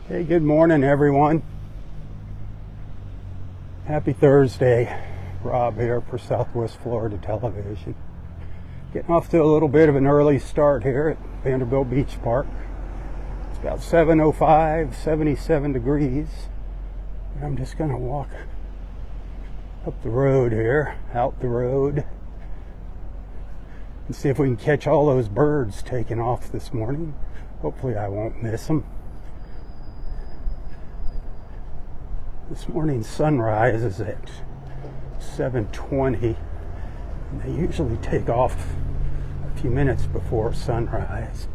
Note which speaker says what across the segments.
Speaker 1: Hey, good morning, everyone. Happy Thursday. Rob here for Southwest Florida Television. Getting off to a little bit of an early start here at Vanderbilt Beach Park. It's about 7:05, 77 degrees. And I'm just going to walk up the road here, out the road, and see if we can catch all those birds taking off this morning. Hopefully I won't miss them. This morning's sunrise is at 7:20, and they usually take off a few minutes before sunrise.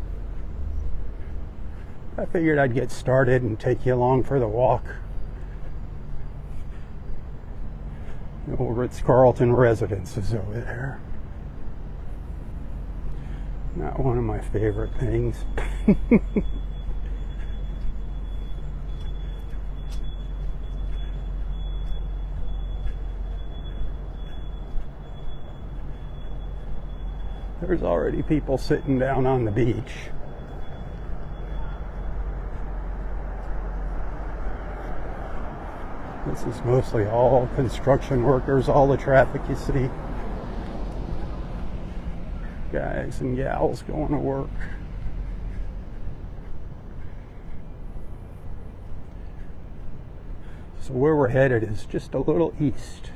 Speaker 1: I figured I'd get started and take you along for the walk. The old Ritz-Carlton residence is over there. Not one of my favorite things. There's already people sitting down on the beach. This is mostly all construction workers, all the traffic you see. Guys and gals going to work. So where we're headed is just a little east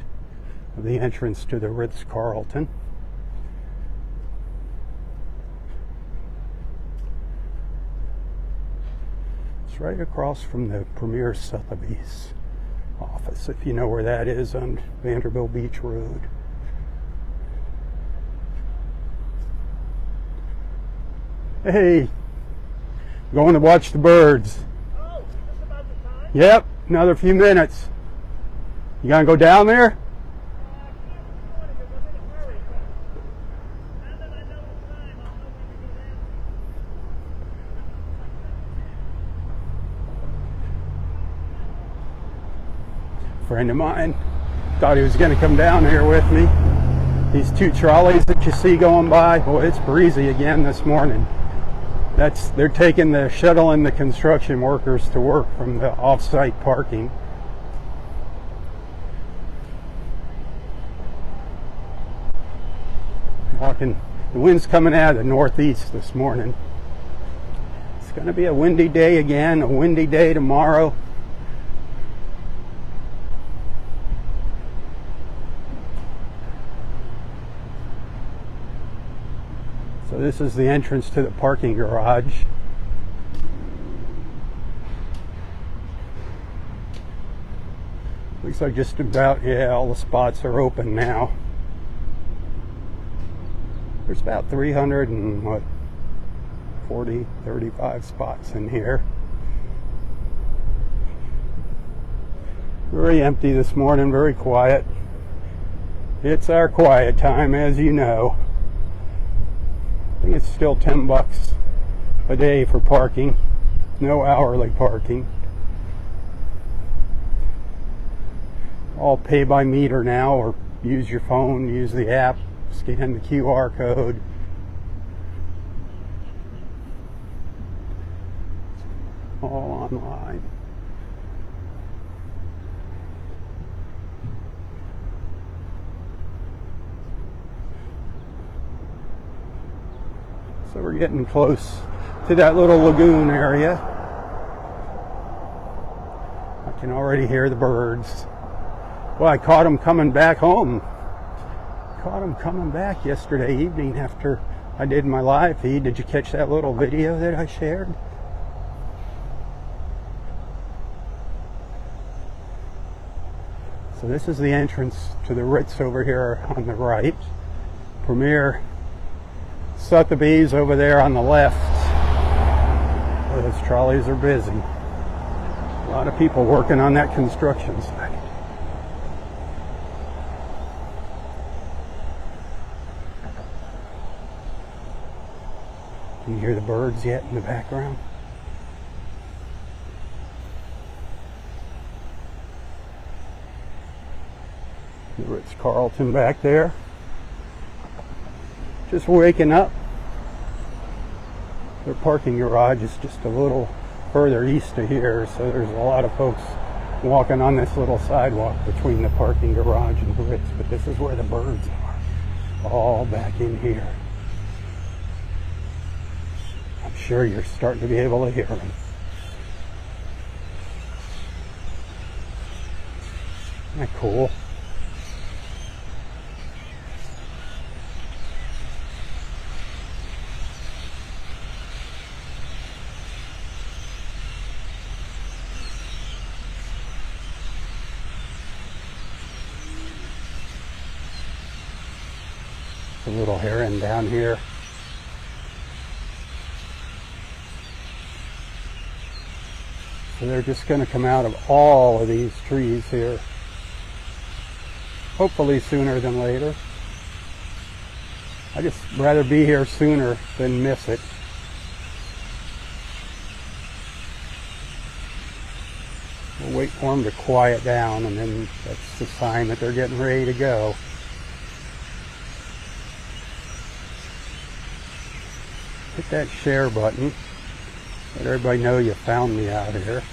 Speaker 1: of the entrance to the Ritz-Carlton. It's right across from the Premier Sotheby's office, if you know where that is on Vanderbilt Beach Road. Hey, going to watch the birds.
Speaker 2: Oh, just about the time?
Speaker 1: Yep, another few minutes. You gonna go down there?
Speaker 2: I can't this morning because I'm in a hurry, but now that I know the time, I'll know when to go down.
Speaker 1: A friend of mine thought he was gonna come down here with me. These two trolleys that you see going by, boy, it's breezy again this morning. They're taking the shuttling the construction workers to work from the off-site parking. Walking, the wind's coming out of the northeast this morning. It's going to be a windy day again, a windy day tomorrow. So this is the entrance to the parking garage. Looks like just about, all the spots are open now. There's about 35 spots in here. Very empty this morning, very quiet. It's our quiet time, as you know. I think it's still $10 a day for parking, no hourly parking. All pay by meter now, or use your phone, use the app, scan the QR code. All online. So we're getting close to that little lagoon area. I can already hear the birds. Well, I caught them coming back home. Caught them coming back yesterday evening after I did my live feed. Did you catch that little video that I shared? So this is the entrance to the Ritz over here on the right. Premier Sotheby's over there on the left. Oh, those trolleys are busy. A lot of people working on that construction site. Can you hear the birds yet in the background? The Ritz-Carlton back there. Just waking up. Their parking garage is just a little further east of here, so there's a lot of folks walking on this little sidewalk between the parking garage and bricks, but this is where the birds are, all back in here. I'm sure you're starting to be able to hear them. Isn't that cool? A little heron down here. So they're just going to come out of all of these trees here. Hopefully sooner than later. I just rather be here sooner than miss it. We'll wait for them to quiet down, and then that's the sign that they're getting ready to go. Hit that share button. Let everybody know you found me out here.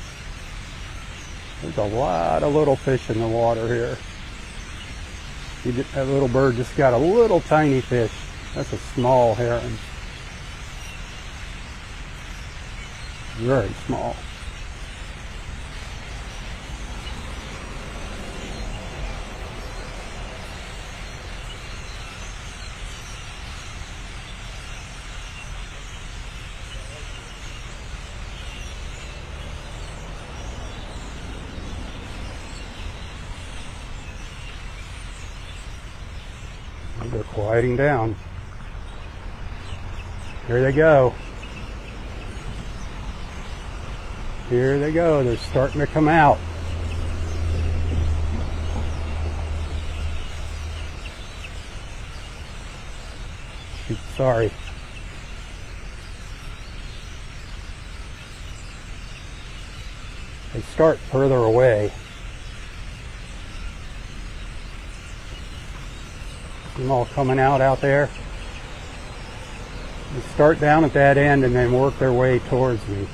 Speaker 1: There's a lot of little fish in the water here. That little bird just got a little tiny fish. That's a small heron. Very small. They're quieting down. Here they go. Here they go. They're starting to come out. Sorry. They start further away. See them all coming out there. They start down at that end and then work their way towards me.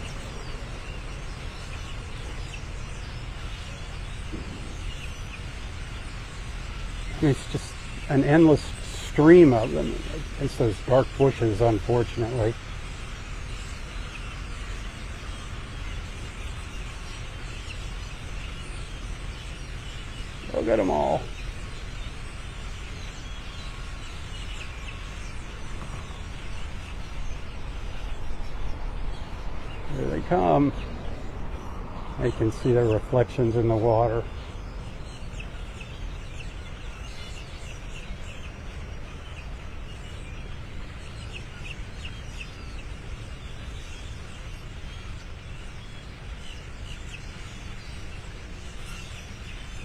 Speaker 1: It's just an endless stream of them. It's those dark bushes, unfortunately. Look at them all. Here they come. I can see their reflections in the water.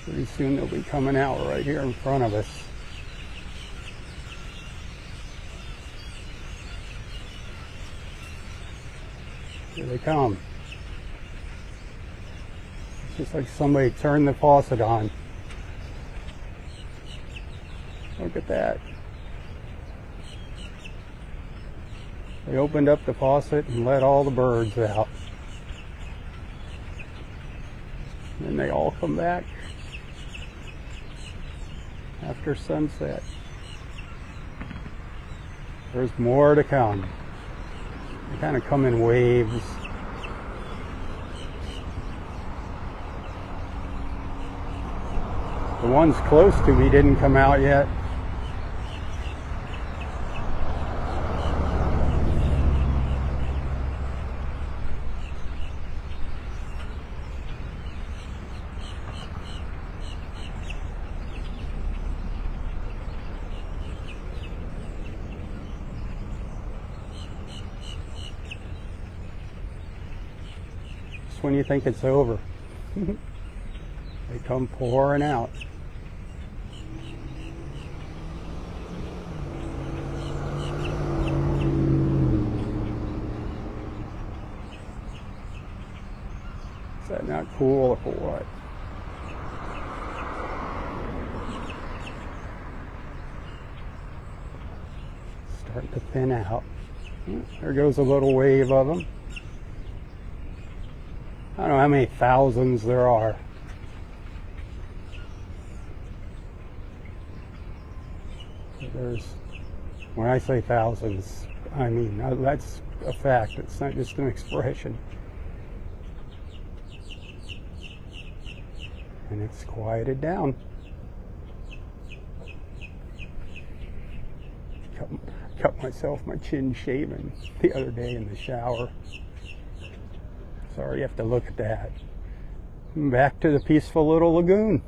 Speaker 1: Pretty soon they'll be coming out right here in front of us. Here they come. It's just like somebody turned the faucet on. Look at that. They opened up the faucet and let all the birds out. And then they all come back after sunset. There's more to come. They kind of come in waves. The ones close to me didn't come out yet. When you think it's over, they come pouring out. Is that not cool or what? Starting to thin out. There goes a little wave of them. I don't know how many thousands there are. There's, when I say thousands, I mean that's a fact. It's not just an expression. And it's quieted down. Cut myself my chin shaving the other day in the shower. Sorry you have to look at that. Back to the peaceful little lagoon.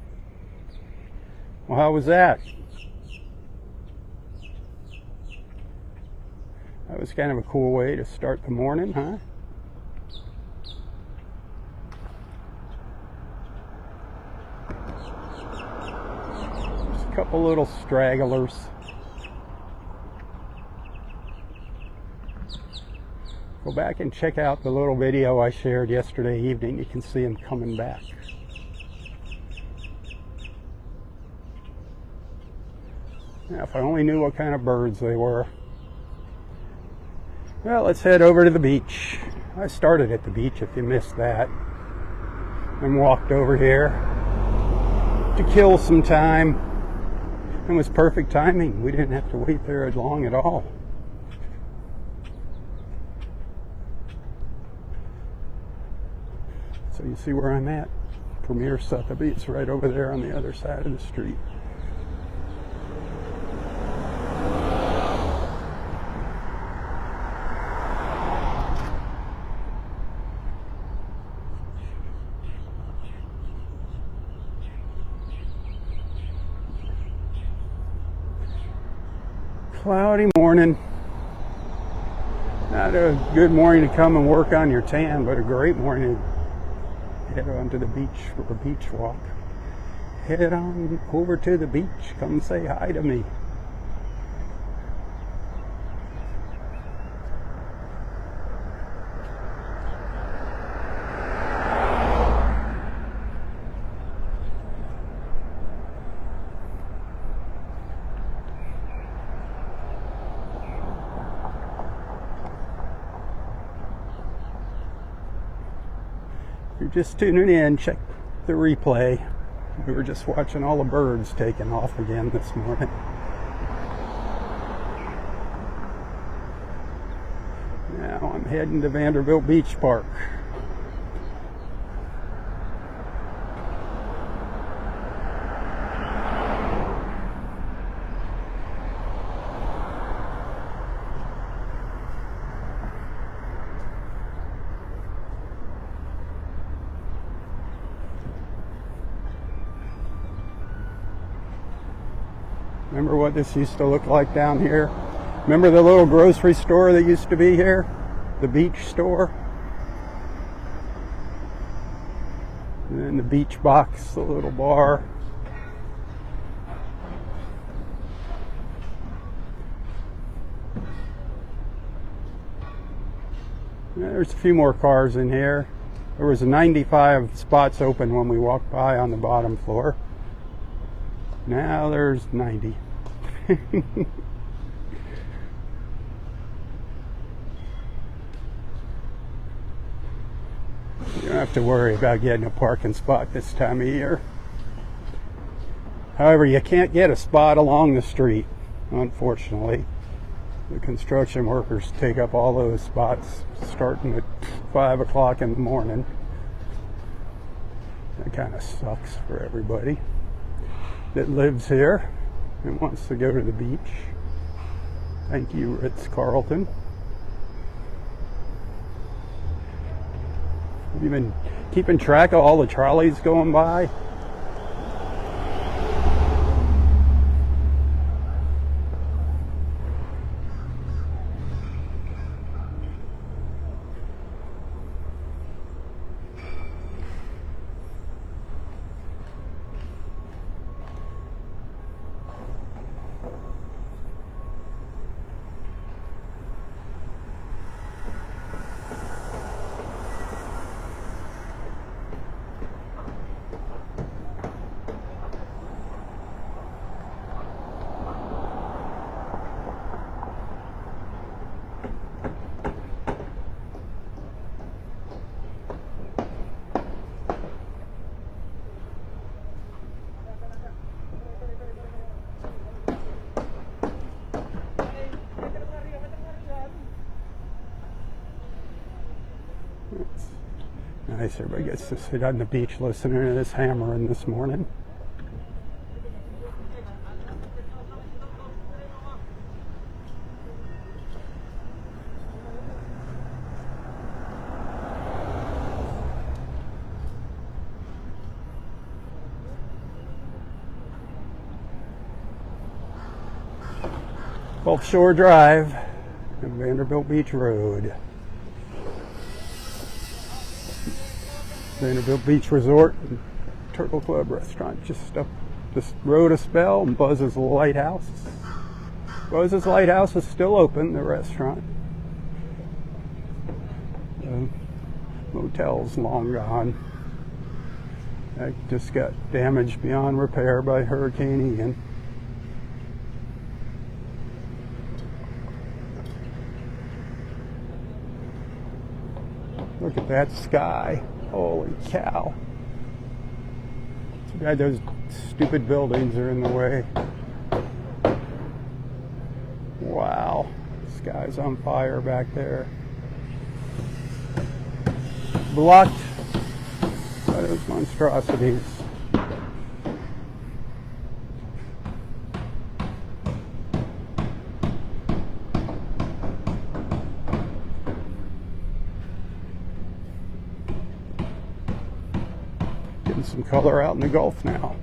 Speaker 1: Well, how was that? That was kind of a cool way to start the morning, huh? Just a couple little stragglers. Go back and check out the little video I shared yesterday evening. You can see them coming back. Now, if I only knew what kind of birds they were. Well, let's head over to the beach. I started at the beach, if you missed that, and walked over here to kill some time. It was perfect timing. We didn't have to wait there long at all. So you see where I'm at? Premier Sotheby's right over there on the other side of the street. Cloudy morning. Not a good morning to come and work on your tan, but a great morning to head on to the beach for a beach walk. Head on over to the beach. Come say hi to me. If you're just tuning in, check the replay. We were just watching all the birds taking off again this morning. Now I'm heading to Vanderbilt Beach Park. Remember what this used to look like down here? Remember the little grocery store that used to be here? The beach store? And then the beach box, the little bar. There's a few more cars in here. There was 95 spots open when we walked by on the bottom floor. Now there's 90. You don't have to worry about getting a parking spot this time of year. However, you can't get a spot along the street, unfortunately. The construction workers take up all those spots starting at 5 o'clock in the morning. That kind of sucks for everybody that lives here and wants to go to the beach. Thank you, Ritz-Carlton. Have you been keeping track of all the trolleys going by? nice. Everybody gets to sit on the beach listening to this hammering this morning. Gulf Shore Drive and Vanderbilt Beach Road. Vanderbilt Beach Resort and Turtle Club Restaurant just up this road a spell, and Buzz's Lighthouse. Buzz's Lighthouse is still open, the restaurant. The motel's long gone. That just got damaged beyond repair by Hurricane Ian. Look at that sky. Holy cow. Too bad those stupid buildings are in the way. Wow. The sky's on fire back there. Blocked by those monstrosities. Getting some color out in the Gulf now.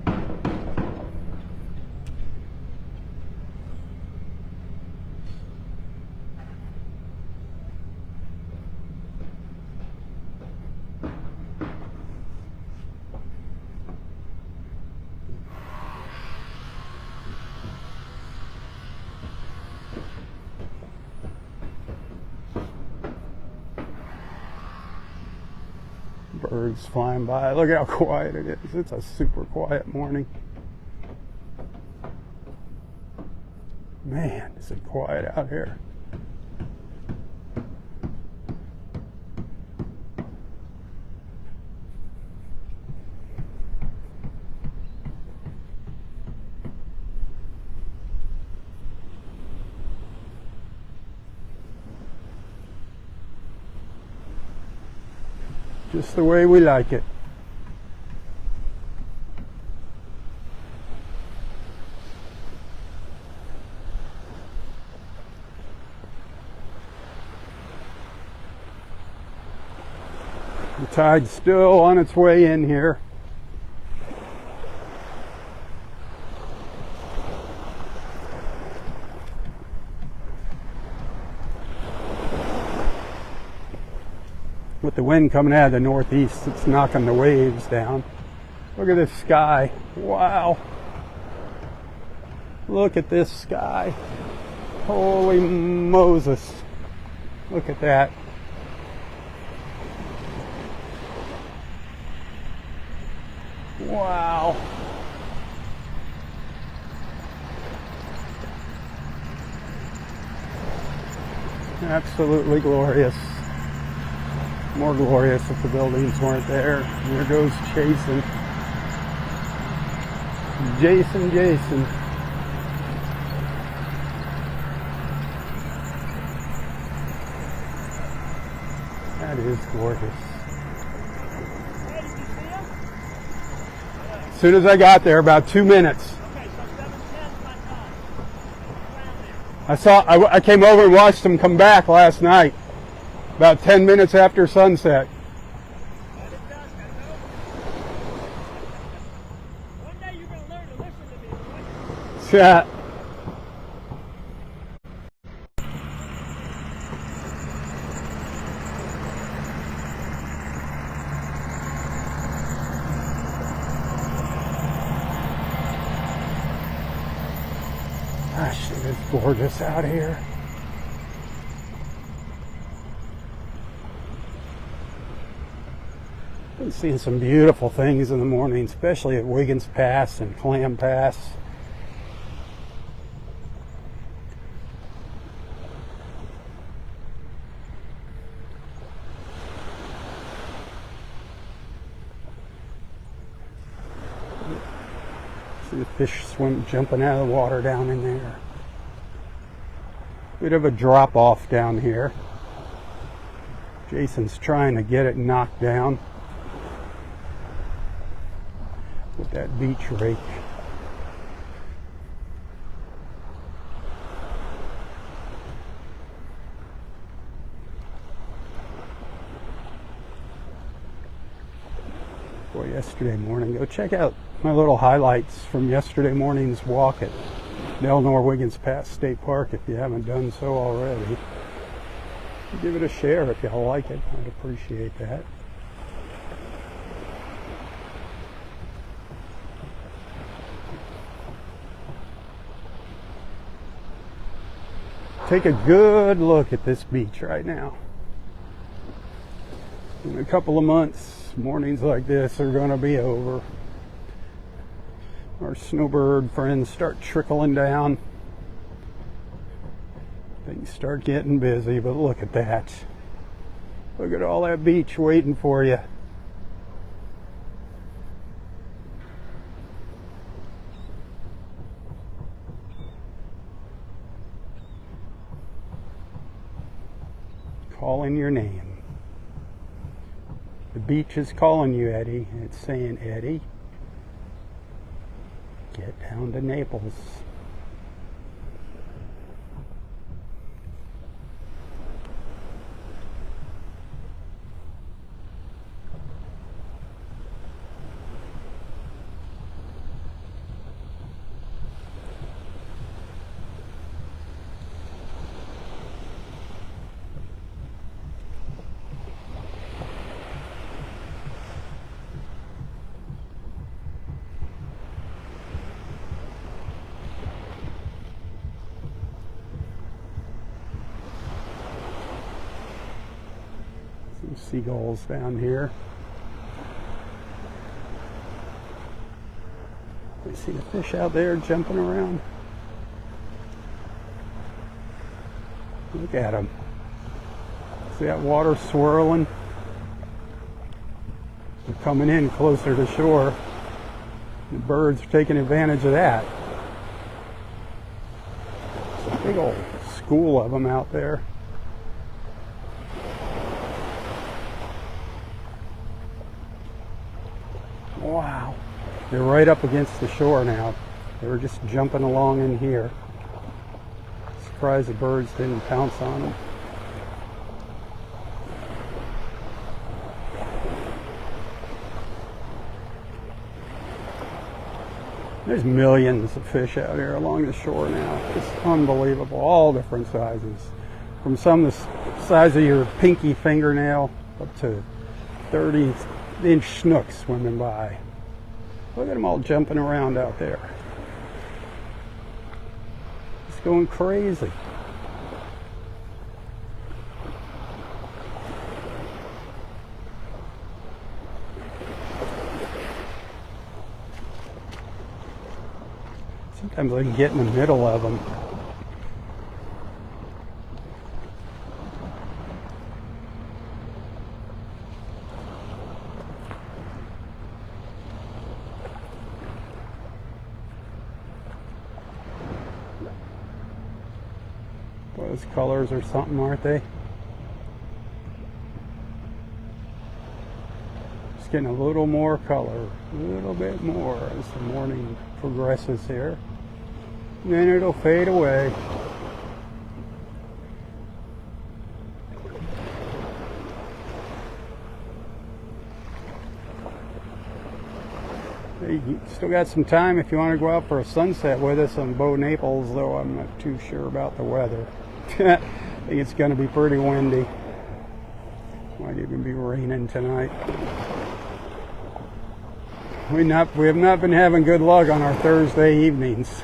Speaker 1: Birds flying by. Look how quiet it is. It's a super quiet morning. Man, is it quiet out here. Just the way we like it. The tide's still on its way in here. With the wind coming out of the northeast, it's knocking the waves down. Look at this sky. Wow. Look at this sky. Holy Moses. Look at that. Wow. Absolutely glorious. More glorious if the buildings weren't there. There goes Jason. Jason. That is gorgeous.
Speaker 2: Hey, did you see him?
Speaker 1: As soon as I got there, about 2 minutes.
Speaker 2: Okay, so 7:10 my time. Around there.
Speaker 1: I came over and watched them come back last night. About 10 minutes after sunset.
Speaker 2: Let it dust, I know. One day you're going to learn to listen to me, boy.
Speaker 1: Yeah. Gosh, it is gorgeous out here. Been seeing some beautiful things in the morning, especially at Wiggins Pass and Clam Pass. See the fish jumping out of the water down in there. Bit of a drop off down here. Jason's trying to get it knocked down. with that beach rake. Boy, yesterday morning, go check out my little highlights from yesterday morning's walk at Delnor-Wiggins Pass State Park if you haven't done so already. Give it a share if y'all like it. I'd appreciate that. Take a good look at this beach right now. In a couple of months, mornings like this are going to be over. Our snowbird friends start trickling down. Things start getting busy, but look at that. Look at all that beach waiting for you. Calling your name. The beach is calling you, Eddie. It's saying, Eddie, get down to Naples. Some seagulls down here. You see the fish out there jumping around? Look at them. See that water swirling? They're coming in closer to shore. The birds are taking advantage of that. There's a big old school of them out there. Wow. They're right up against the shore now. They were just jumping along in here. Surprised the birds didn't pounce on them. There's millions of fish out here along the shore now. It's unbelievable. All different sizes. From some the size of your pinky fingernail up to 30-inch snooks swimming by. Look at them all jumping around out there. It's going crazy. Sometimes I can get in the middle of them. Those colors are something, aren't they? Just getting a little more color, a little bit more as the morning progresses here. And then it'll fade away. You still got some time if you want to go out for a sunset with us on Naples, though I'm not too sure about the weather. I think it's going to be pretty windy. Might even be raining tonight. We have not been having good luck on our Thursday evenings.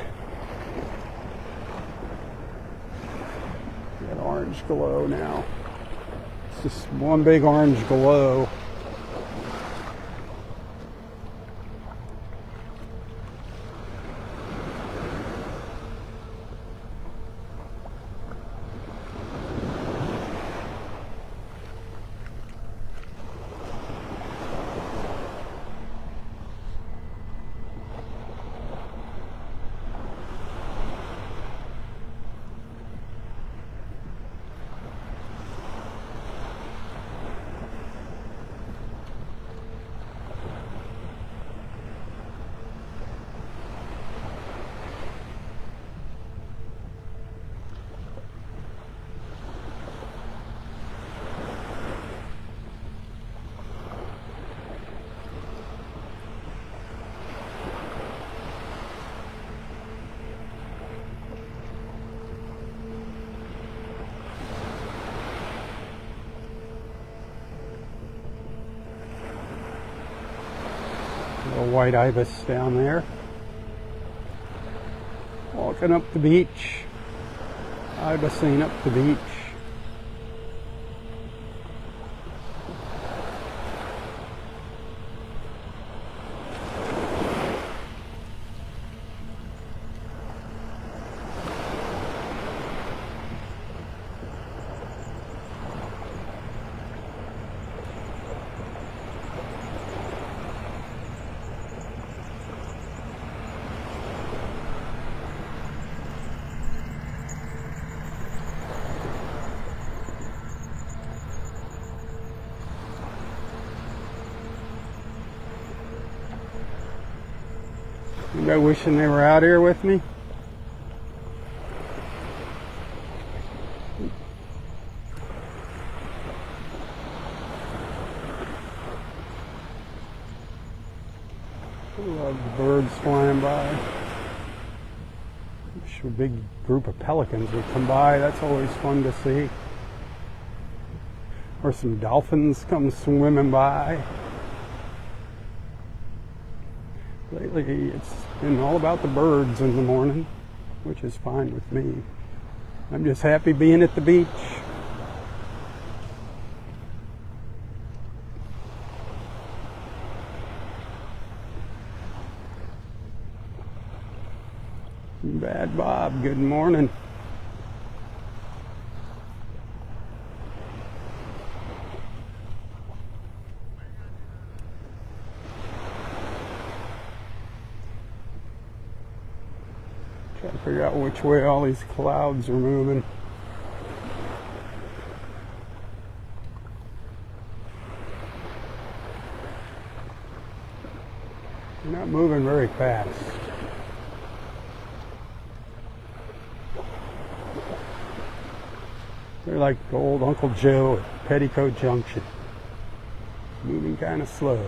Speaker 1: Got orange glow now. It's just one big orange glow. Little white ibis down there. Walking up the beach. Ibising up the beach. Anybody wishing they were out here with me? I love the birds flying by. Wish a big group of pelicans would come by. That's always fun to see. Or some dolphins come swimming by. Lately, it's been all about the birds in the morning, which is fine with me. I'm just happy being at the beach. Bad Bob, good morning. Trying to figure out which way all these clouds are moving. They're not moving very fast. They're like old Uncle Joe at Petticoat Junction. Moving kind of slow.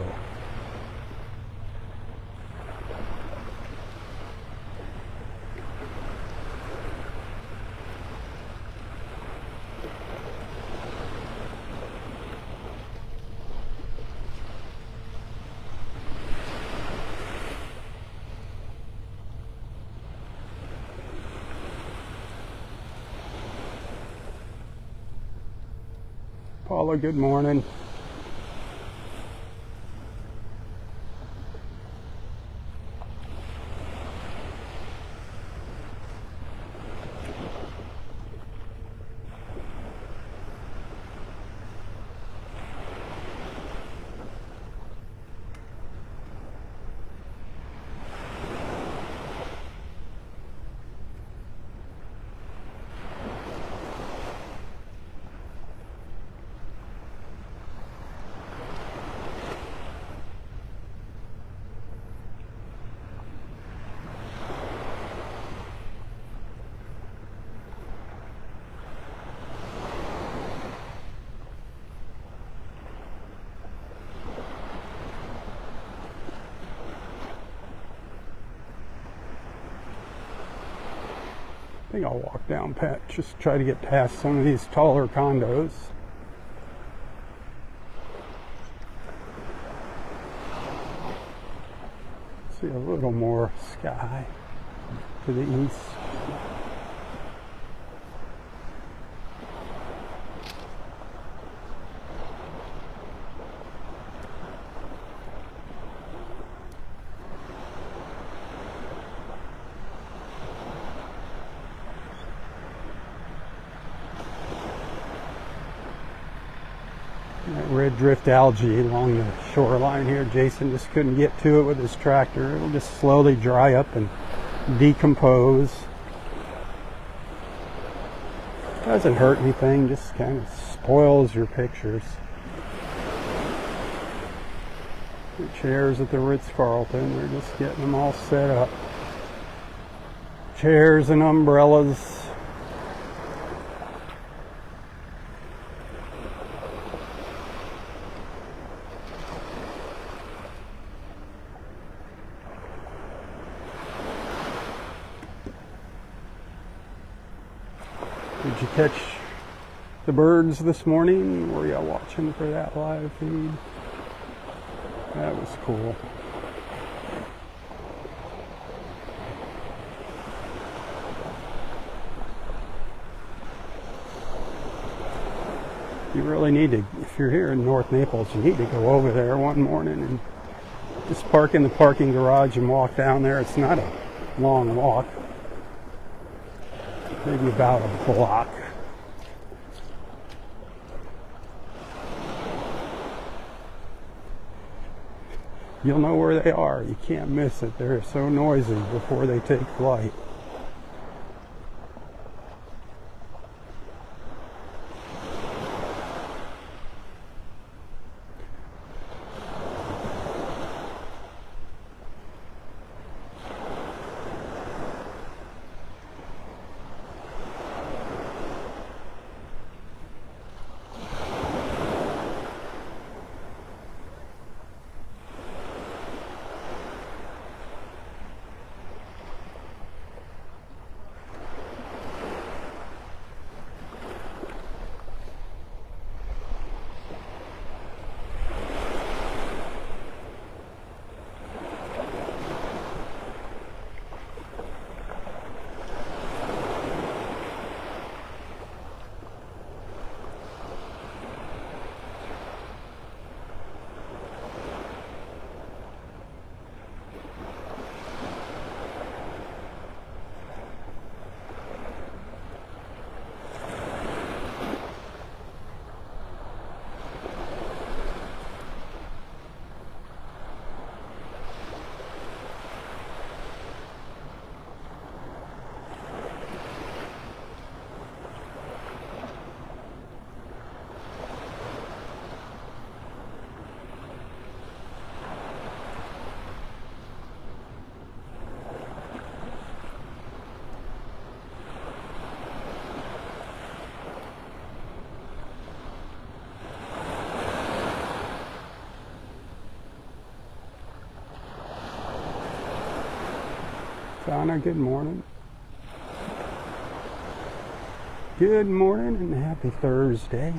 Speaker 1: Paula, good morning. I think I'll walk down just try to get past some of these taller condos. See a little more sky to the east. Red drift algae along the shoreline here. Jason just couldn't get to it with his tractor. It'll just slowly dry up and decompose. Doesn't hurt anything, just kind of spoils your pictures. The chairs at the Ritz-Carlton, they're just getting them all set up. Chairs and umbrellas. Did you catch the birds this morning? Were you watching for that live feed? That was cool. You really need to, if you're here in North Naples, you need to go over there one morning and just park in the parking garage and walk down there. It's not a long walk, maybe about a block. You'll know where they are. You can't miss it. They're so noisy before they take flight. Donna, good morning. Good morning and happy Thursday.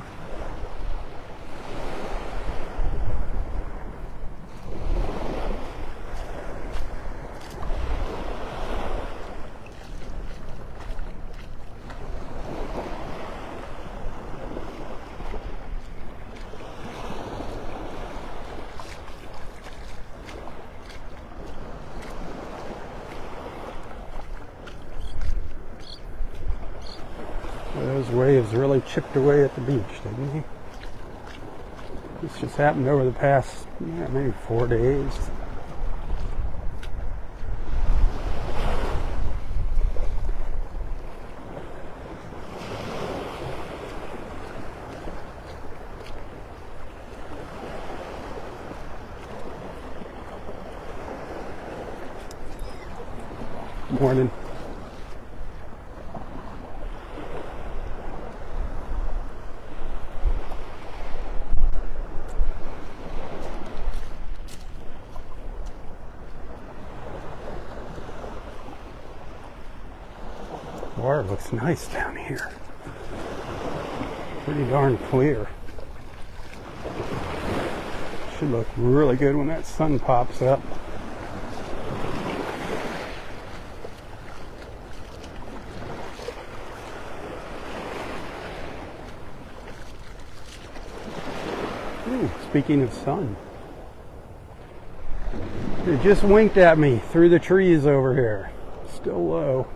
Speaker 1: Those waves really chipped away at the beach, didn't they? This just happened over the past, maybe 4 days. Morning. Water looks nice down here. Pretty darn clear. Should look really good when that sun pops up. Ooh, speaking of sun, it just winked at me through the trees over here. Still low.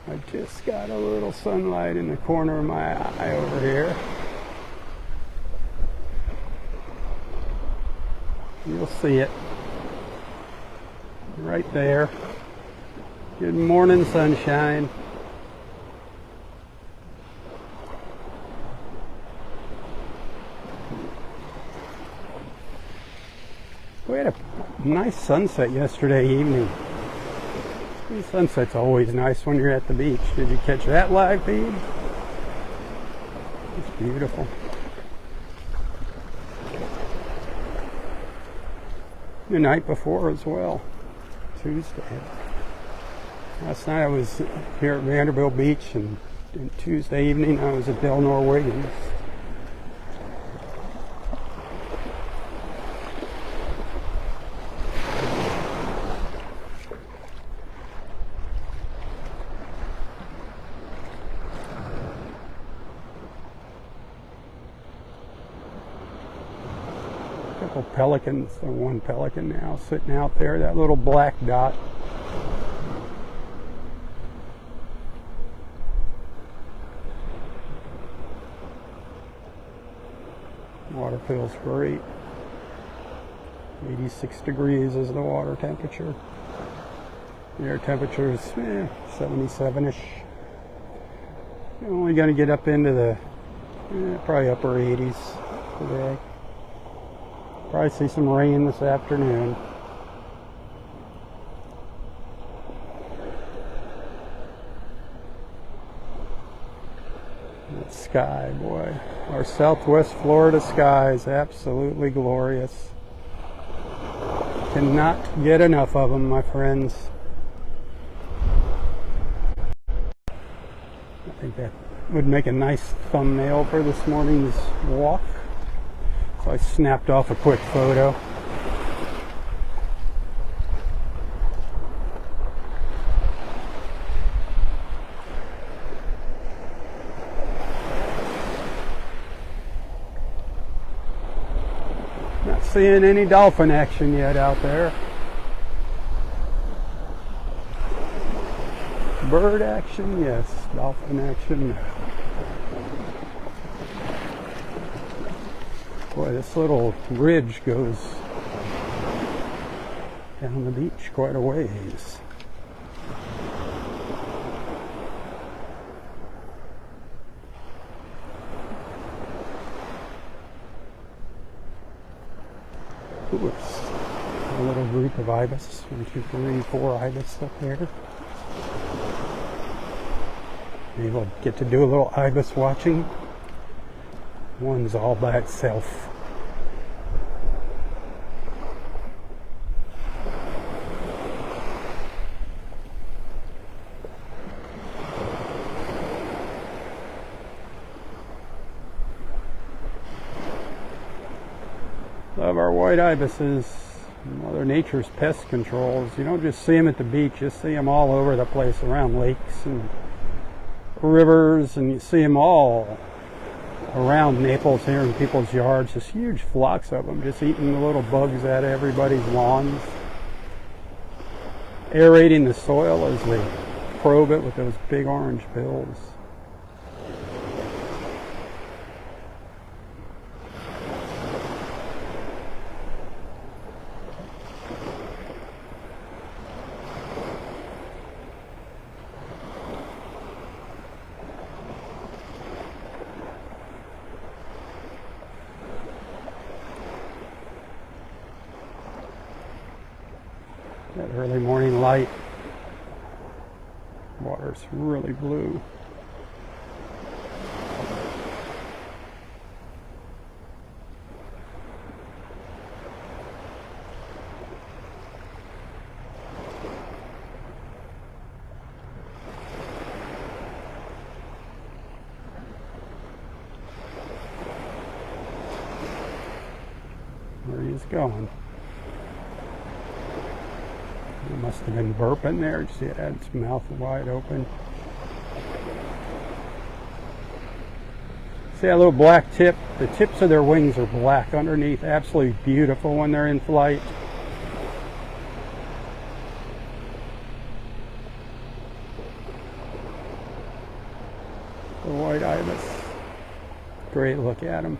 Speaker 1: I just got a little sunlight in the corner of my eye over here. You'll see it right there. Good morning, sunshine. We had a nice sunset yesterday evening. Sunset's always nice when you're at the beach. Did you catch that live feed? It's beautiful. The night before as well, Tuesday. Last night I was here at Vanderbilt Beach, and Tuesday evening I was at Delnor-Wiggins. couple pelicans, or one pelican now sitting out there, that little black dot. Water feels great. 86 degrees is the water temperature. The air temperature is 77-ish. You're only going to get up into the probably upper 80s today. Probably see some rain this afternoon. That sky, boy. Our southwest Florida sky is absolutely glorious. Cannot get enough of them, my friends. I think that would make a nice thumbnail for this morning's walk. So I snapped off a quick photo. Not seeing any dolphin action yet out there. Bird action, yes. Dolphin action, no. Boy, this little ridge goes down the beach quite a ways. Ooh, a little group of ibis. 1, 2, 3, 4 ibis up there. Maybe we'll get to do a little ibis watching. One's all by itself. Love our white ibises. Mother Nature's pest controls. You don't just see them at the beach, you see them all over the place around lakes and rivers, and you see them all around Naples here in people's yards. Just huge flocks of them just eating the little bugs out of everybody's lawns, aerating the soil as they probe it with those big orange bills. That early morning light. Water's really blue. Where he's going. He must have been burping there. See, it had its mouth wide open. See that little black tip? The tips of their wings are black underneath. Absolutely beautiful when they're in flight. The white ibis. Great look at them.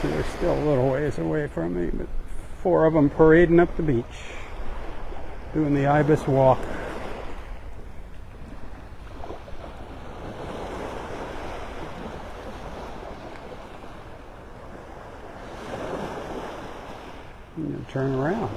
Speaker 1: They're still a little ways away from me, but 4 of them parading up the beach, doing the ibis walk. And then turn around.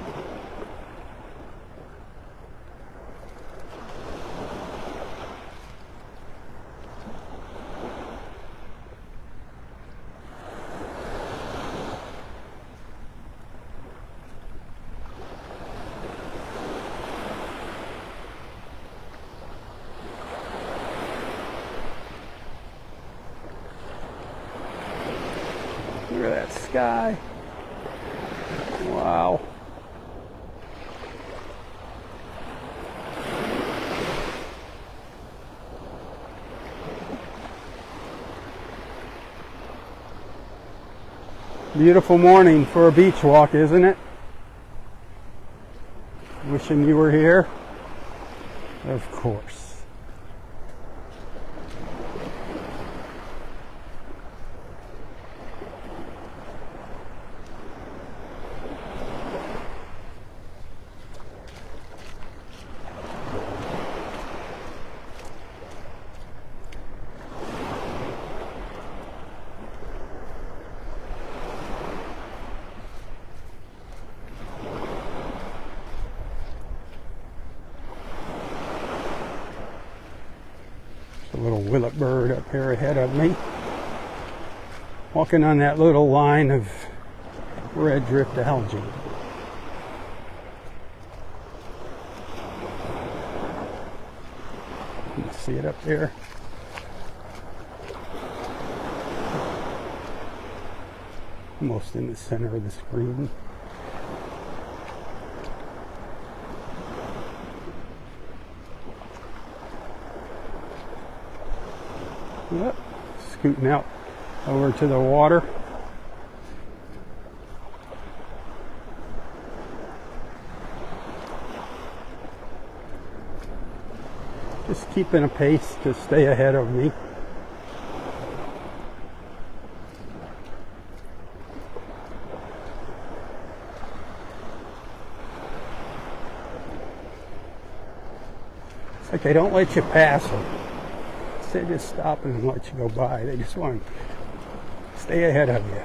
Speaker 1: Look at that sky. Wow. Beautiful morning for a beach walk, isn't it? Wishing you were here? Of course. A little willet bird up here ahead of me, walking on that little line of red drift algae. You see it up there? Almost in the center of the screen. Yep, scooting out over to the water. Just keeping a pace to stay ahead of me. It's like they don't let you pass them. They just stop and let you go by. They just want to stay ahead of you.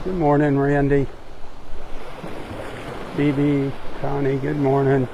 Speaker 1: Good morning, Randy. BB, Connie, good morning.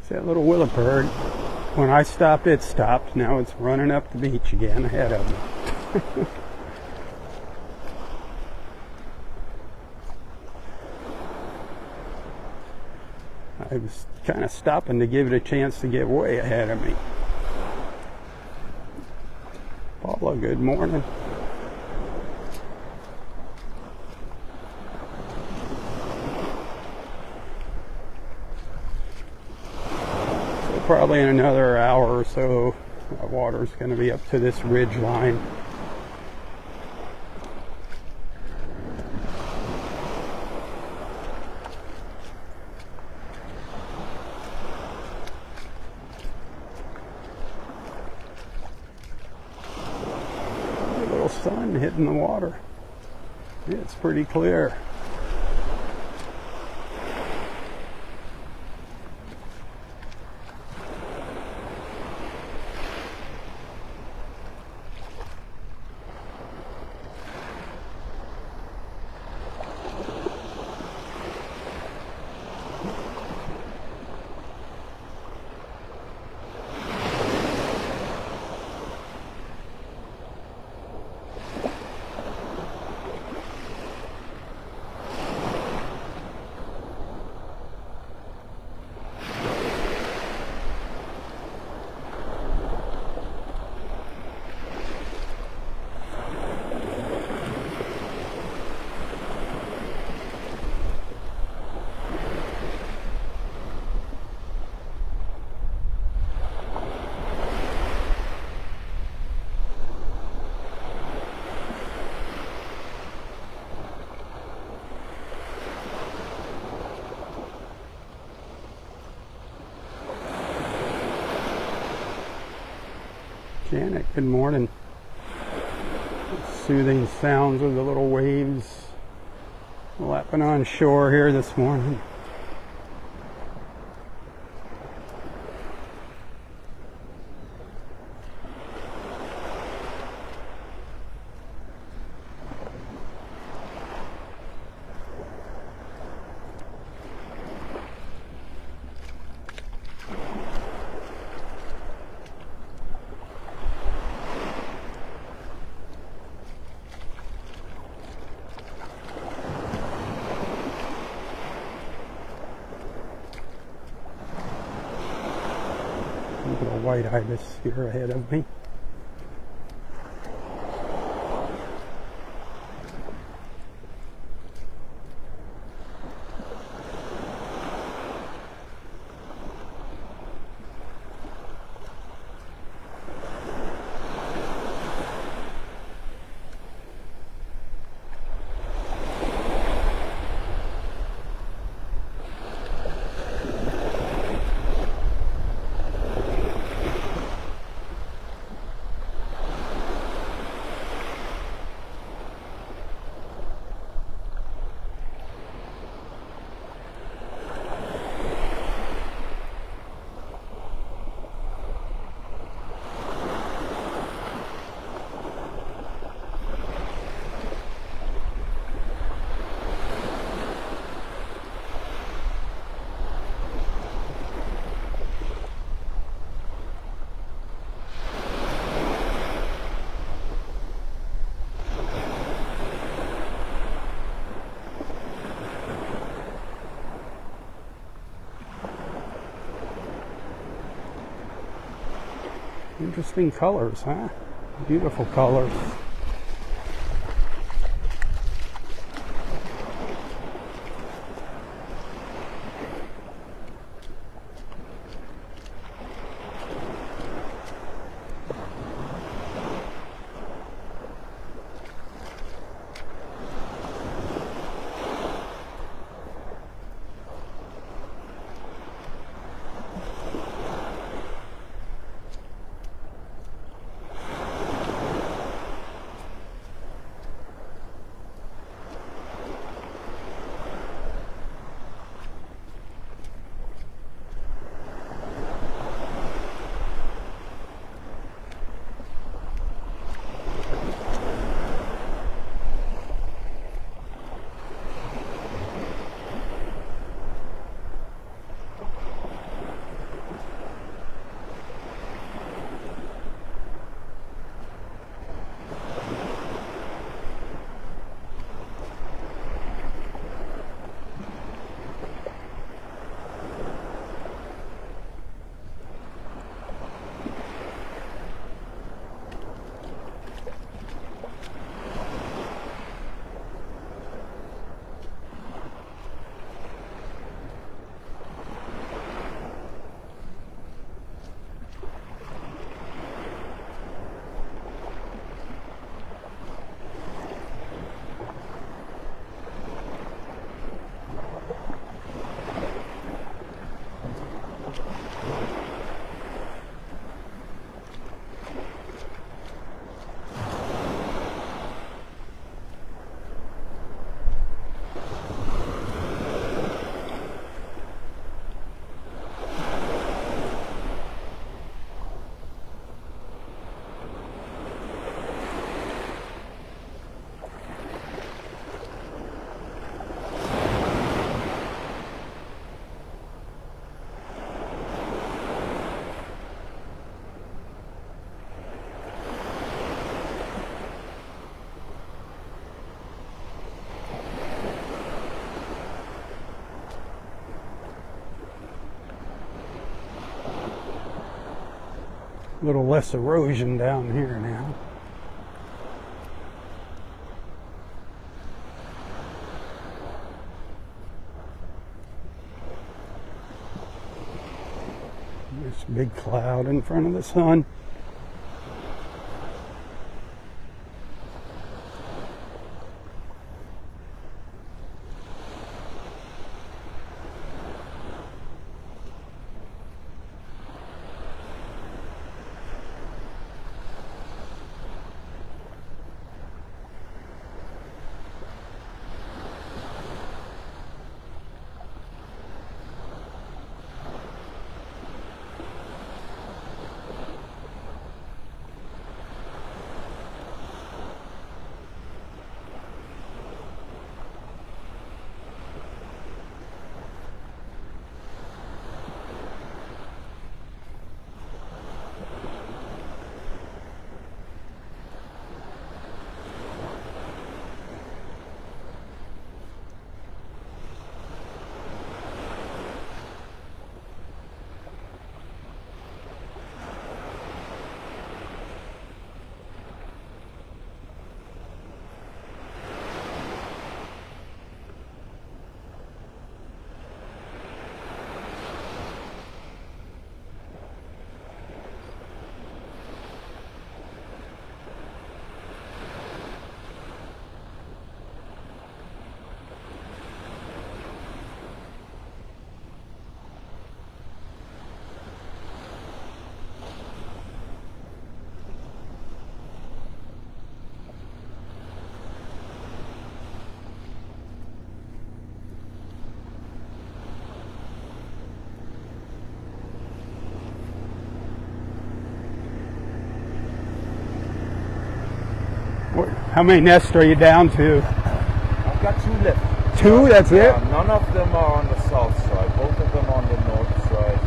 Speaker 1: That little willet bird, when I stopped, it stopped. Now it's running up the beach again ahead of me. I was kind of stopping to give it a chance to get way ahead of me. Paula, good morning. Probably in another hour or so, water's going to be up to this ridge line. A little sun hitting the water. It's pretty clear. Janet, good morning. Soothing sounds of the little waves lapping on shore here this morning. Look at a white ibis here ahead of me. Interesting colors, huh? Beautiful colors. A little less erosion down here now. There's a big cloud in front of the sun. How many nests are you down to?
Speaker 3: I've got 2 left.
Speaker 1: Two? That's it?
Speaker 3: None of them are on the south side. Both of them on the north side.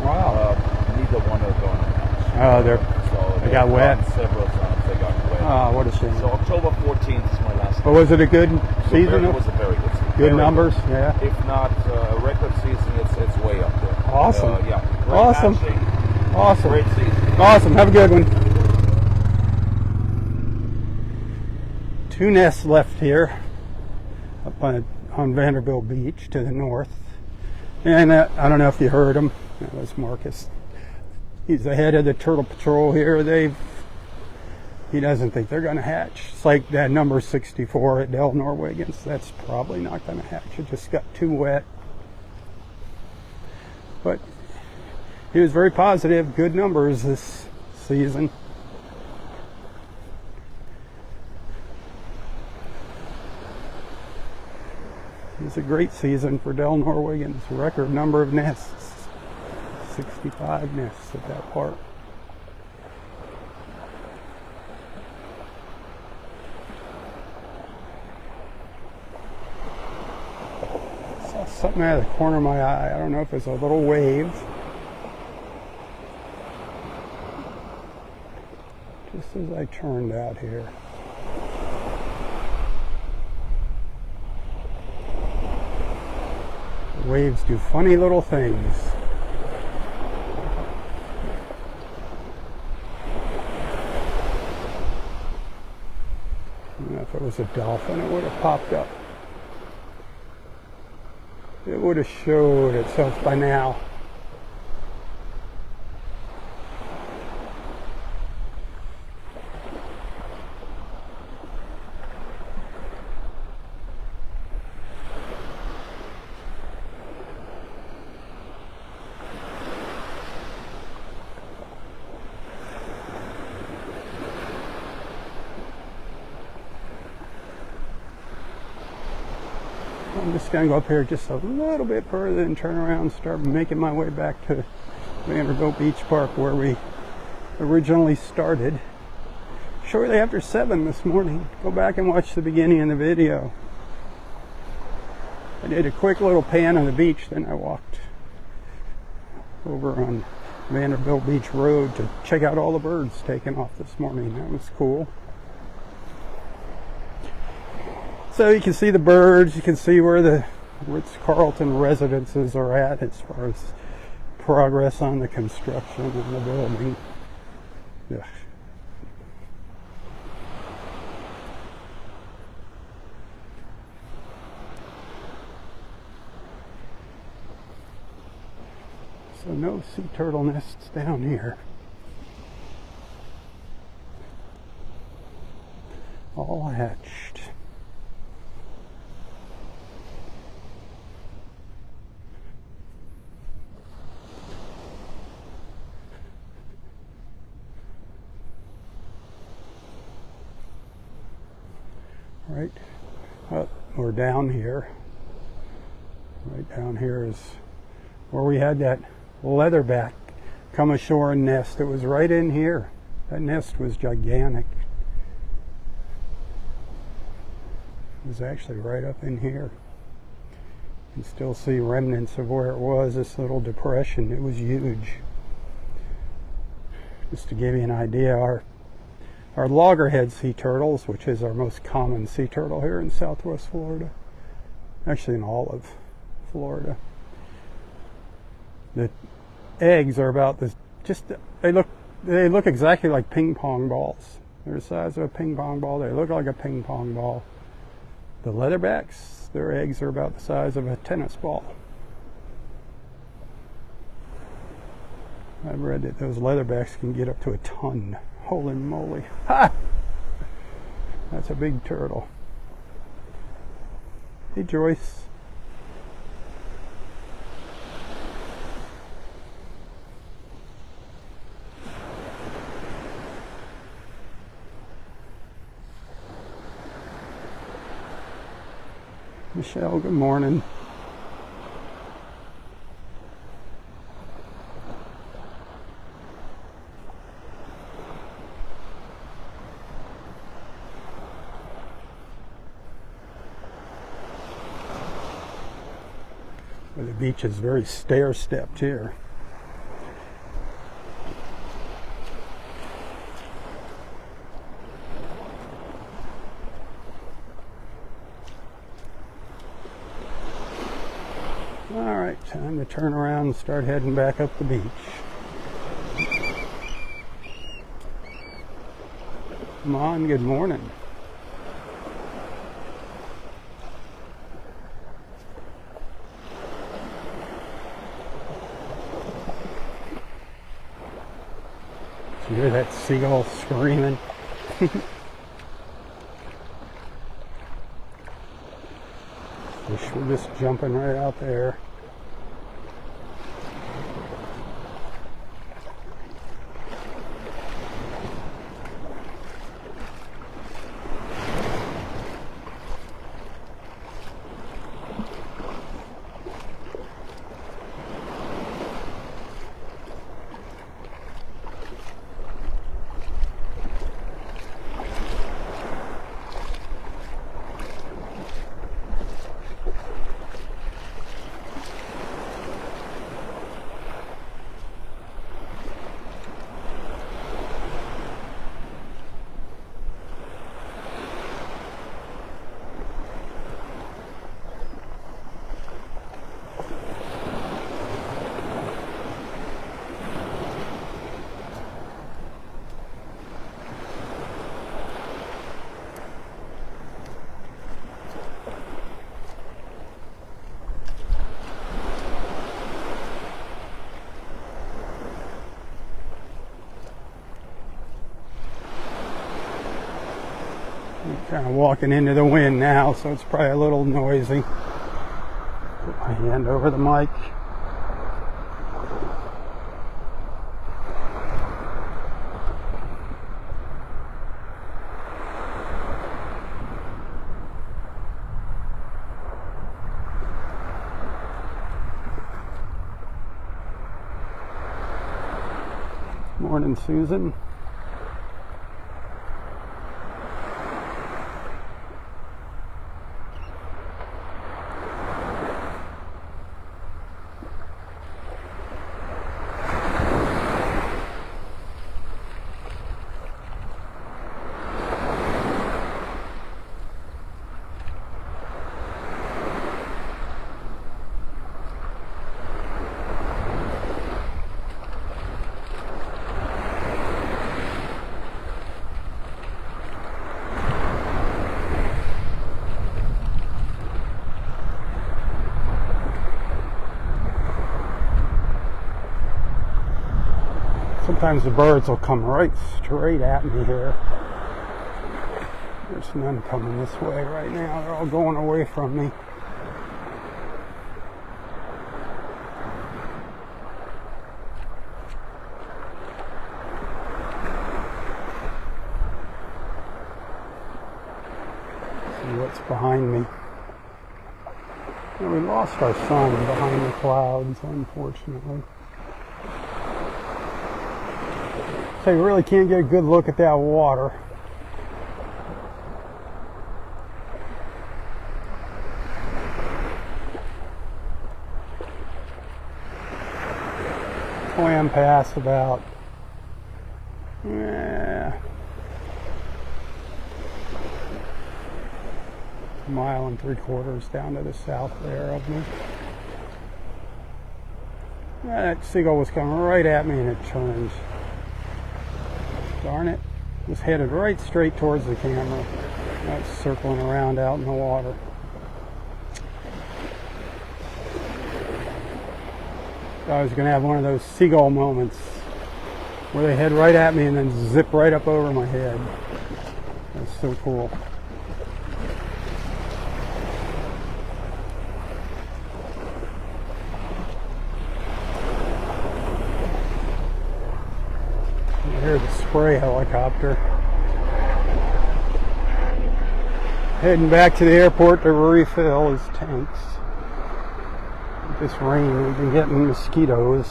Speaker 1: Wow.
Speaker 3: Neither one are going to hatch.
Speaker 1: Oh, they got wet.
Speaker 3: Several times they got wet.
Speaker 1: Oh, what a shame.
Speaker 3: So October 14th is my last
Speaker 1: But was it a good season?
Speaker 3: It was a very good season.
Speaker 1: Good
Speaker 3: Very
Speaker 1: numbers,
Speaker 3: good.
Speaker 1: yeah.
Speaker 3: If not a record season, it's way up there.
Speaker 1: Awesome.
Speaker 3: Yeah. Great
Speaker 1: Awesome.
Speaker 3: hatching.
Speaker 1: Awesome.
Speaker 3: Great season.
Speaker 1: Awesome. Have a good one. 2 nests left here up on Vanderbilt Beach to the north. And I don't know if you heard him. That was Marcus. He's the head of the turtle patrol here. He doesn't think they're going to hatch. It's like that number 64 at Delnor-Wiggins. That's probably not going to hatch. It just got too wet. But he was very positive. Good numbers this season. It was a great season for Delnor-Wiggins. Record number of nests. 65 nests at that park. Saw something out of the corner of my eye. I don't know if it's a little wave. Just as I turned out here. The waves do funny little things. I don't know if it was a dolphin, it would have popped up. It would have showed itself by now. I'm just going to go up here just a little bit further and turn around and start making my way back to Vanderbilt Beach Park where we originally started. Shortly after 7 this morning. Go back and watch the beginning of the video. I did a quick little pan on the beach, then I walked over on Vanderbilt Beach Road to check out all the birds taken off this morning. That was cool. So you can see the birds, you can see where the Ritz-Carlton residences are at as far as progress on the construction and the building. Ugh. So no sea turtle nests down here. All hatched. Right up or down here. Right down here is where we had that leatherback come ashore and nest. It was right in here. That nest was gigantic. It was actually right up in here. You can still see remnants of where it was, this little depression. It was huge. Just to give you an idea, our loggerhead sea turtles, which is our most common sea turtle here in Southwest Florida, actually in all of Florida, the eggs are about this. They look exactly like ping pong balls. They're the size of a ping pong ball. They look like a ping pong ball. The leatherbacks, their eggs are about the size of a tennis ball. I've read that those leatherbacks can get up to a ton. Holy moly. Ha! That's a big turtle. Hey, Joyce. Michelle, good morning. The beach is very stair-stepped here. Alright, time to turn around and start heading back up the beach. Come on, good morning. You hear that seagull screaming? Fish were just jumping right out there. Kind of walking into the wind now, so it's probably a little noisy. Put my hand over the mic. Morning, Susan. Sometimes the birds will come right straight at me here. There's none coming this way right now. They're all going away from me. See what's behind me. And we lost our sun behind the clouds, unfortunately. So you really can't get a good look at that water. Clam Pass about a mile and 3/4 down to the south there of me. That seagull was coming right at me and it turned. Darn it, was headed right straight towards the camera. Now it's circling around out in the water. So I was going to have one of those seagull moments where they head right at me and then zip right up over my head. That's so cool. Here's the spray helicopter. Heading back to the airport to refill his tanks. With this rain, we've been getting mosquitoes.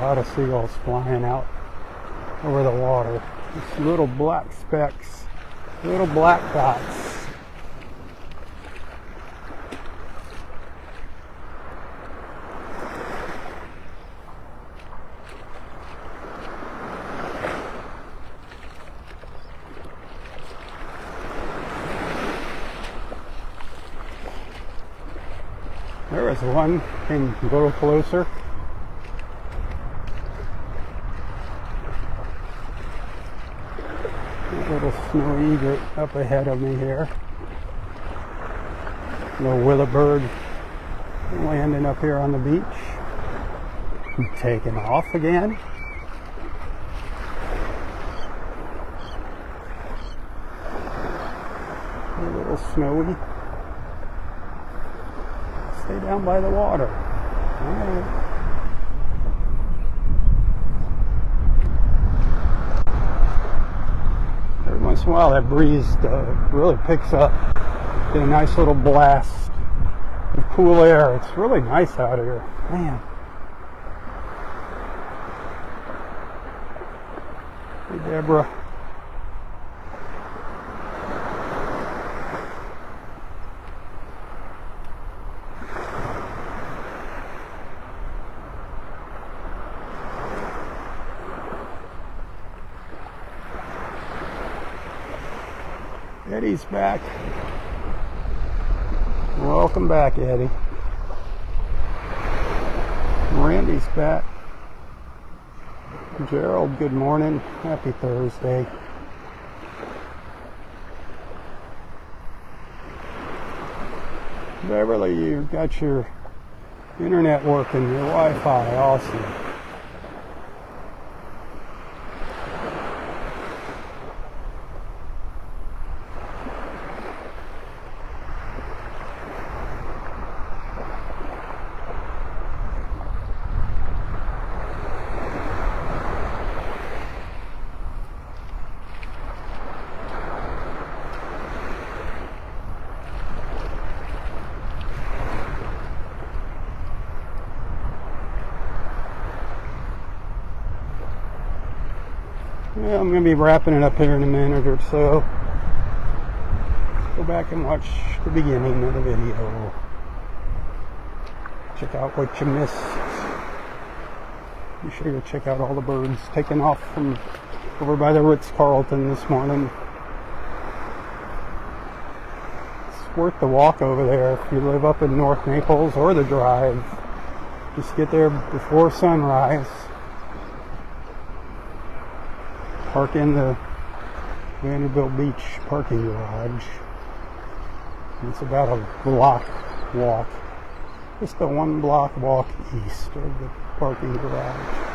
Speaker 1: lot of seagulls flying out over the water. Just little black specks, little black dots. There was one, came a little closer. A little snowy egret up ahead of me here. Little willowbird landing up here on the beach. Taking off again. A little snowy. Stay down by the water. All right. Every once in a while that breeze really picks up. Get a nice little blast of cool air. It's really nice out here. Man. Hey, Deborah. Eddie's back. Welcome back, Eddie. Randy's back. Gerald, good morning. Happy Thursday. Beverly, you got your internet working, your Wi-Fi, awesome. Yeah, I'm going to be wrapping it up here in a minute or so. Go back and watch the beginning of the video. Check out what you missed. Be sure to check out all the birds taking off from over by the Ritz-Carlton this morning. It's worth the walk over there if you live up in North Naples or the drive. Just get there before sunrise. Park in the Vanderbilt Beach parking garage. It's about a block walk. Just a 1 block walk east of the parking garage.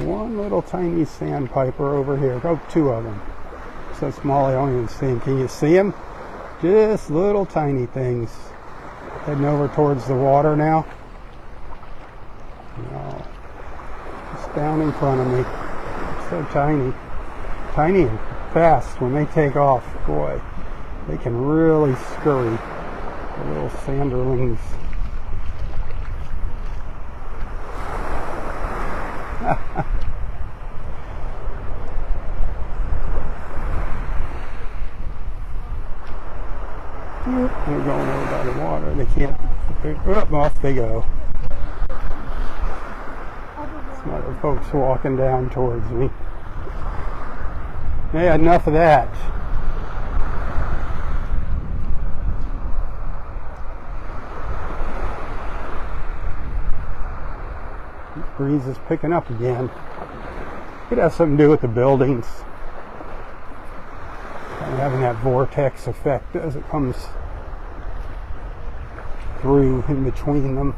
Speaker 1: One little tiny sandpiper over here. Oh, 2 of them. So small I don't even see them. Can you see them? Just little tiny things. Heading over towards the water now. No. Just down in front of me. So tiny. Tiny and fast when they take off. Boy, they can really scurry. The little sanderlings. They're going over by the water. They can't. Off they go. Some other folks walking down towards me. Yeah, enough of that. Breeze is picking up again. It has something to do with the buildings. Kind of having that vortex effect as it comes through in between them.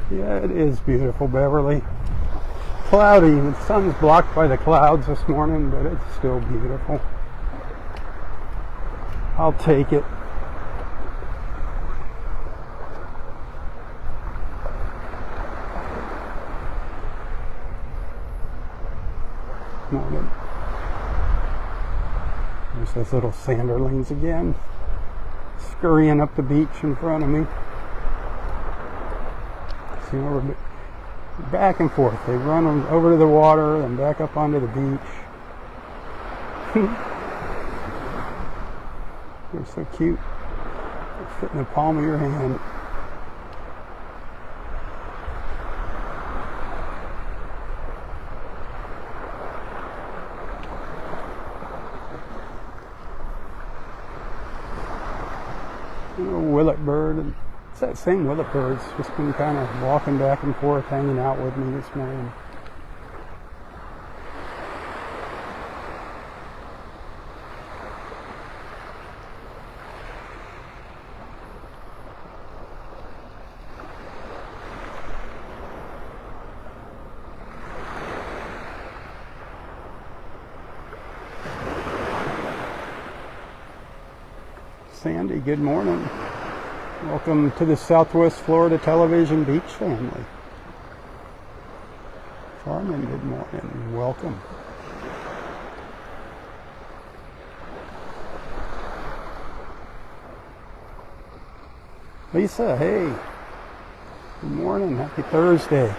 Speaker 1: Yeah, it is beautiful, Beverly. Cloudy. The sun's blocked by the clouds this morning, but it's still beautiful. I'll take it. Morning. There's those little sanderlings again, scurrying up the beach in front of me. See, we're back and forth. They run over to the water and back up onto the beach. They're so cute. They fit in the palm of your hand. Willet bird. It's that same willet bird's just been kind of walking back and forth, hanging out with me this morning. Sandy, good morning. Welcome to the Southwest Florida Television Beach family. Carmen, good morning. Welcome. Lisa, hey. Good morning. Happy Thursday.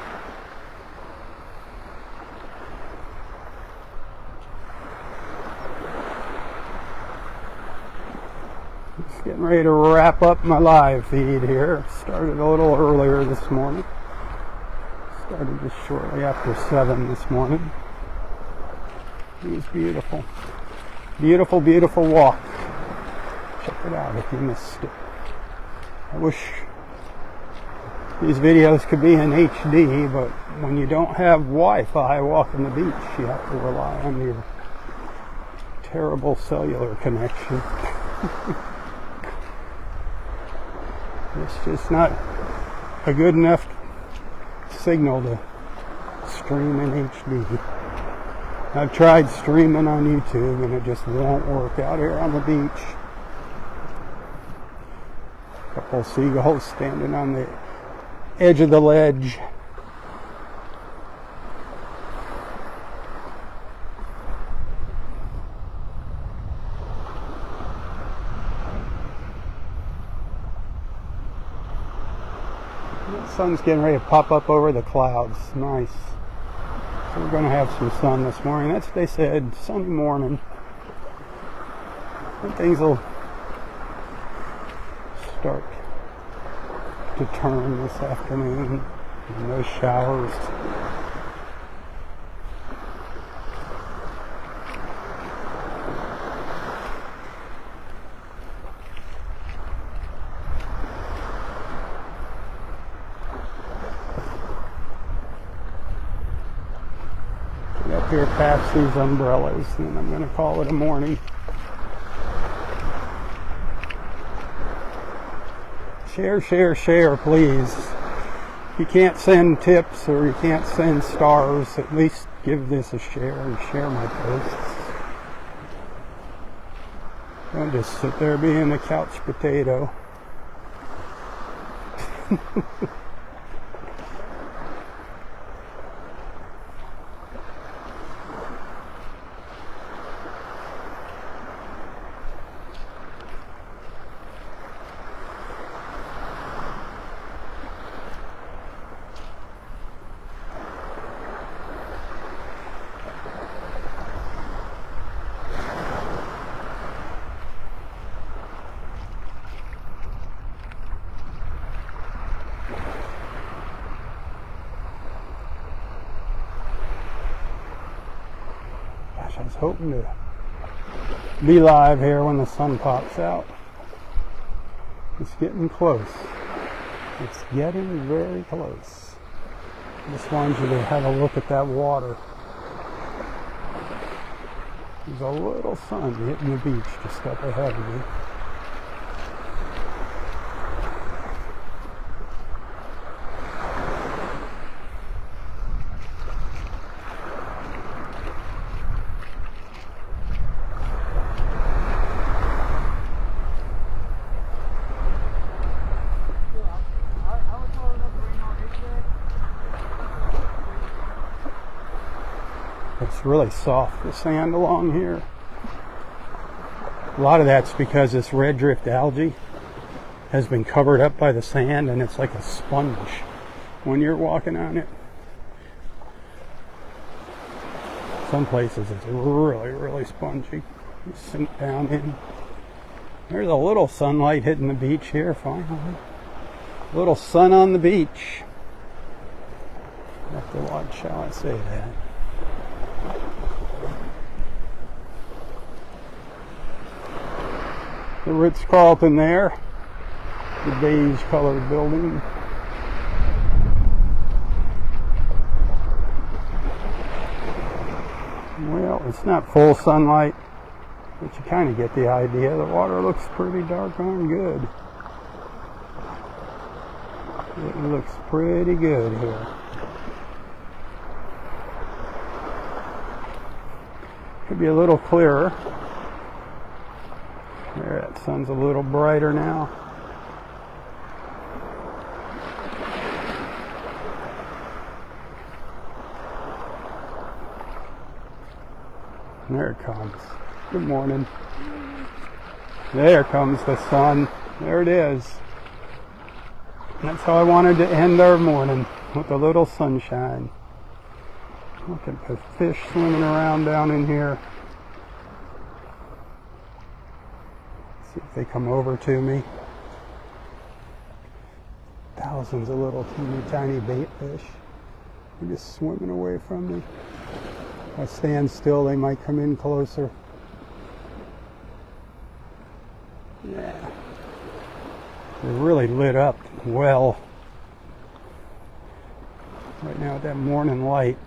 Speaker 1: Getting ready to wrap up my live feed here. Started a little earlier this morning. Started just shortly after 7 this morning. It was beautiful. Beautiful, beautiful walk. Check it out if you missed it. I wish these videos could be in HD, but when you don't have Wi-Fi walking the beach, you have to rely on your terrible cellular connection. It's just not a good enough signal to stream in HD. I've tried streaming on YouTube and it just won't work out here on the beach. A couple of seagulls standing on the edge of the ledge. The sun's getting ready to pop up over the clouds. Nice. So we're going to have some sun this morning. That's what they said, sunny morning. And things will start to turn this afternoon. No showers. Up here past these umbrellas, and I'm going to call it a morning. Share, share, share, please. If you can't send tips or you can't send stars, at least give this a share and share my posts. Don't just sit there being a couch potato. I was hoping to be live here when the sun pops out. It's getting close. It's getting very close. Just wanted you to have a look at that water. There's a little sun hitting the beach just up ahead of me. It's really soft, the sand along here. A lot of that's because this red drift algae has been covered up by the sand, and it's like a sponge when you're walking on it. Some places it's really, really spongy. You sink down in. There's a little sunlight hitting the beach here, finally. A little sun on the beach. I have to watch how I say that. The Ritz-Carlton there, the beige colored building. Well, it's not full sunlight, but you kind of get the idea. The water looks pretty doggone good. It looks pretty good here. Could be a little clearer. There, that sun's a little brighter now. There it comes. Good morning. There comes the sun. There it is. That's how I wanted to end our morning, with a little sunshine. Look at the fish swimming around down in here. See if they come over to me. Thousands of little teeny tiny bait fish. They're just swimming away from me. If I stand still, they might come in closer. Yeah. They're really lit up well. Right now with that morning light.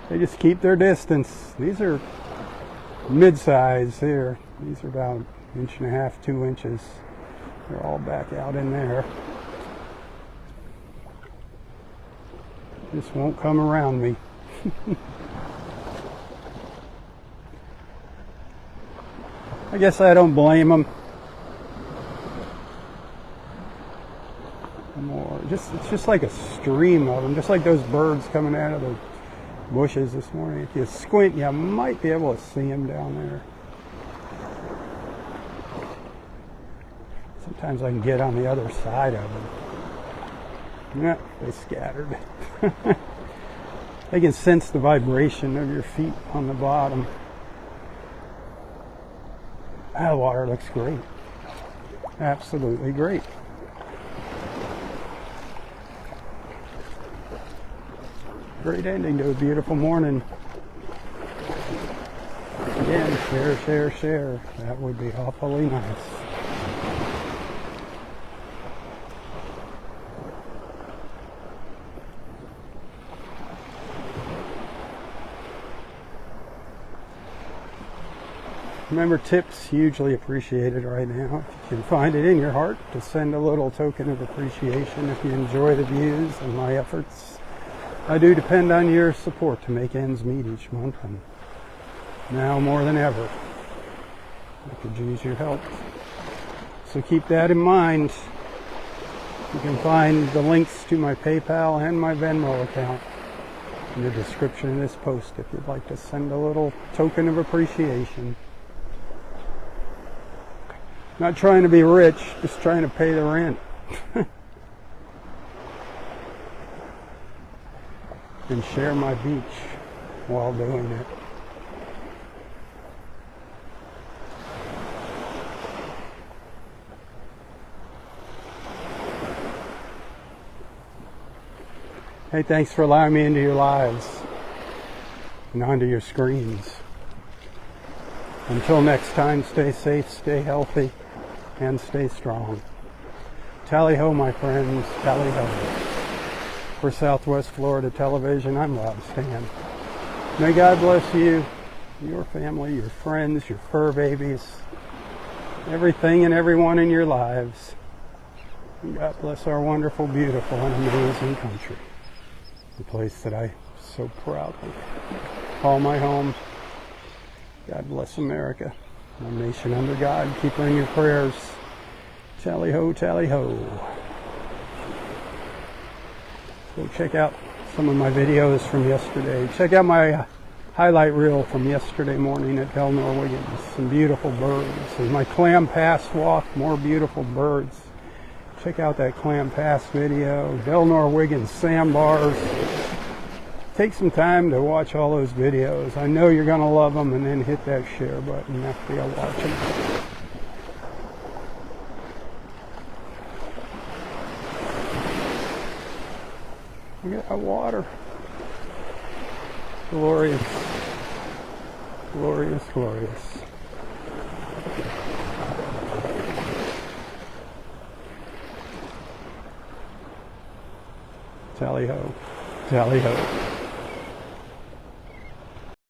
Speaker 1: They just keep their distance. These are mid-size here. These are about 1.5 inches, 2 inches. They're all back out in there. Just won't come around me. I guess I don't blame them. It's just like a stream of them, just like those birds coming out of the bushes this morning. If you squint, you might be able to see them down there. Sometimes I can get on the other side of them. Yeah, they scattered. They can sense the vibration of your feet on the bottom. Ah, the water looks great. Absolutely great. Great ending to a beautiful morning. Again, share, share, share. That would be awfully nice. Remember, tips hugely appreciated right now. If you can find it in your heart to send a little token of appreciation if you enjoy the views and my efforts. I do depend on your support to make ends meet each month, and now more than ever, I could use your help. So keep that in mind. You can find the links to my PayPal and my Venmo account in the description of this post if you'd like to send a little token of appreciation. Not trying to be rich, just trying to pay the rent. And share my beach while doing it. Hey, thanks for allowing me into your lives. and onto your screens. Until next time, stay safe, stay healthy, and stay strong. Tally-ho, my friends, tally-ho. For Southwest Florida Television, I'm Robb Stan. May God bless you, your family, your friends, your fur babies, everything and everyone in your lives. And God bless our wonderful, beautiful, and amazing country. The place that I so proudly call my home. God bless America, my nation under God. Keep her in your prayers. Tally-ho, tally-ho. So check out some of my videos from yesterday. Check out my highlight reel from yesterday morning at Delnor-Wiggins. Some beautiful birds. And my Clam Pass walk, more beautiful birds. Check out that Clam Pass video. Delnor-Wiggins sandbars. Take some time to watch all those videos. I know you're going to love them, and then hit that share button after you watch them. Look at that water. Glorious. Glorious, glorious. Tally-ho. Tally-ho.